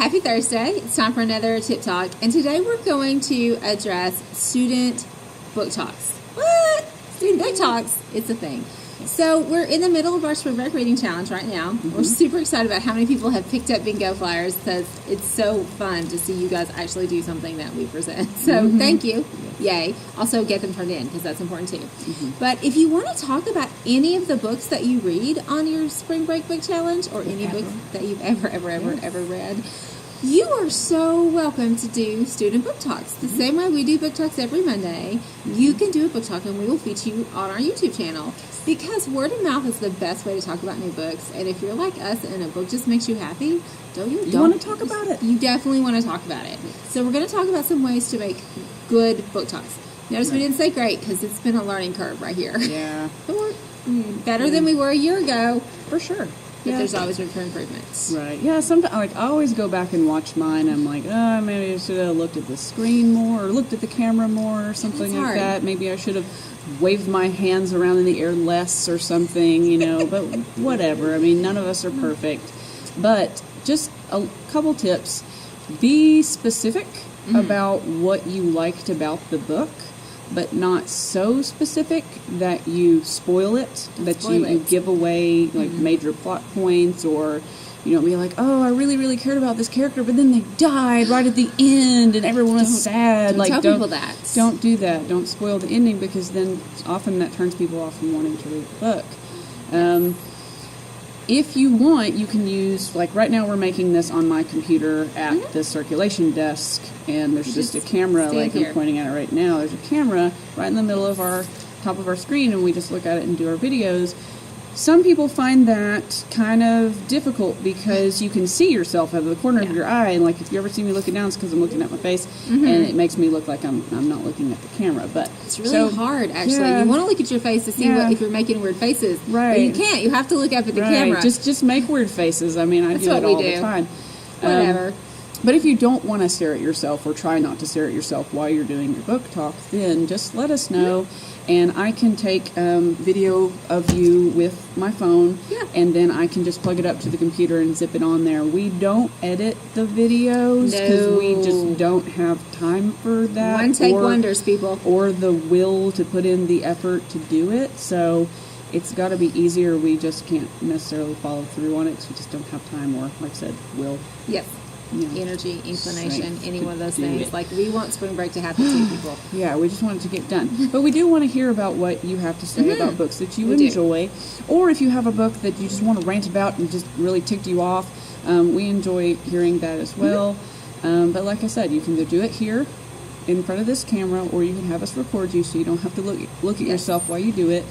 Happy Thursday. It's time for another Tip Talk. And today we're going to address student book talks. What? Student book talks? It's a thing. So we're in the middle of our spring break reading challenge right now. Mm-hmm. We're super excited about how many people have picked up bingo flyers because it's so fun to see you guys actually do something that we present. So thank you. Yay. Also get them turned in because that's important too. But if you want to talk about any of the books that you read on your spring break book challenge or any book that you've ever read, you are so welcome to do student book talks. The same way we do book talks every Monday, you can do a book talk and we will feature you on our YouTube channel. Because word of mouth is the best way to talk about new books. And if you're like us and a book just makes you happy, you want to talk about it. You definitely want to talk about it. So we're going to talk about some ways to make good book talks. Notice we didn't say great because it's been a learning curve right here. Yeah. But we're better than we were a year ago. For sure. But there's always room for improvements. Right. Yeah, sometimes I always go back and watch mine. I'm like, maybe I should have looked at the screen more or looked at the camera more or something like that. Maybe I should have waved my hands around in the air less or something, but whatever. I mean, none of us are perfect. But just a couple tips. Be specific about what you liked about the book, but not so specific that you spoil it, that you give away like major plot points or, be like, oh, I really, really cared about this character, but then they died right at the end and everyone was sad. Don't tell people that. Don't do that. Don't spoil the ending because then often that turns people off from wanting to read the book. If you want, you can use, like right now we're making this on my computer at the circulation desk, and there's just a camera, like I'm pointing at it right now. There's a camera right in the middle of our top of our screen, and we just look at it and do our videos. Some people find that kind of difficult because you can see yourself out of the corner of your eye, and like if you ever see me looking down, it's because I'm looking at my face, and it makes me look like I'm not looking at the camera. But it's really hard, actually. Yeah. You want to look at your face to see if you're making weird faces, right? But you can't. You have to look up at the camera. Just make weird faces. I mean, I do it all the time. Whatever. But if you don't want to stare at yourself or try not to stare at yourself while you're doing your book talk, then just let us know. And I can take video of you with my phone, and then I can just plug it up to the computer and zip it on there. We don't edit the videos because we just don't have time for that. One take wonders, people. Or the will to put in the effort to do it. So it's got to be easier. We just can't necessarily follow through on it because we just don't have time or, like I said, will. Yes. Energy, inclination, any one of those things. Like, we want spring break to happen to people. Yeah, we just want it to get done. But we do want to hear about what you have to say about books that you enjoy. Or if you have a book that you just want to rant about and just really ticked you off, we enjoy hearing that as well. But like I said, you can either do it here in front of this camera, or you can have us record you so you don't have to look at yourself while you do it.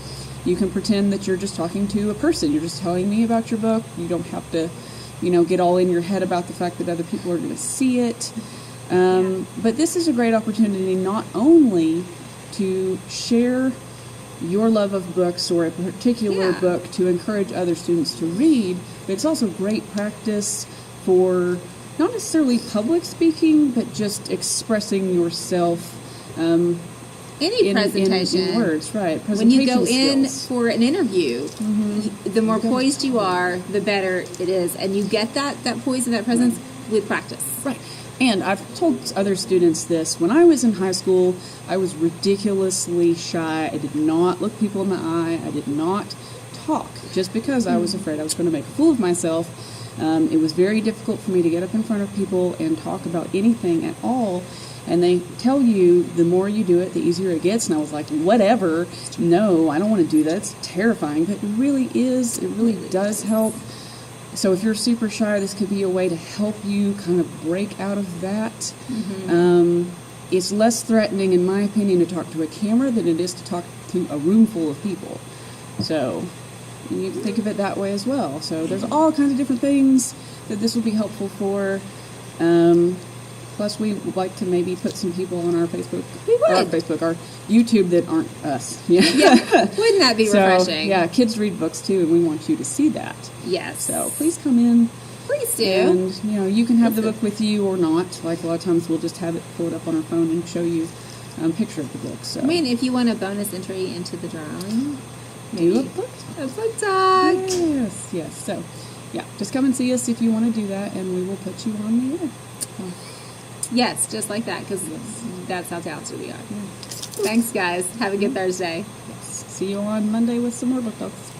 You can pretend that you're just talking to a person. You're just telling me about your book. You don't have to get all in your head about the fact that other people are going to see it. But this is a great opportunity not only to share your love of books or a particular book to encourage other students to read, but it's also great practice for not necessarily public speaking, but just expressing yourself any presentation. In words, right. When you go in for an interview, the more poised you are, the better it is. And you get that poise and that presence with practice. Right. And I've told other students this. When I was in high school, I was ridiculously shy. I did not look people in the eye. I did not talk just because I was afraid I was going to make a fool of myself. It was very difficult for me to get up in front of people and talk about anything at all. And they tell you the more you do it, the easier it gets. And I was like, whatever. No, I don't want to do that. It's terrifying. But it really is. It really does help. So if you're super shy, this could be a way to help you kind of break out of that. It's less threatening, in my opinion, to talk to a camera than it is to talk to a room full of people. So you can think of it that way as well. So there's all kinds of different things that this will be helpful for. Plus, we would like to maybe put some people on our Facebook, our YouTube that aren't us. Yeah. Wouldn't that be refreshing? Yeah, kids read books too, and we want you to see that. Yes. So please come in. Please do. And you can have the book with you or not. Like a lot of times, we'll just have it pulled up on our phone and show you a picture of the book. So if you want a bonus entry into the drawing, do a book talk. Yes. So Yeah, just come and see us if you want to do that, and we will put you on the air. Yes, just like that, because that's how talented we are. Yeah. Thanks, guys. Have a good Thursday. Yes. See you on Monday with some more book talks.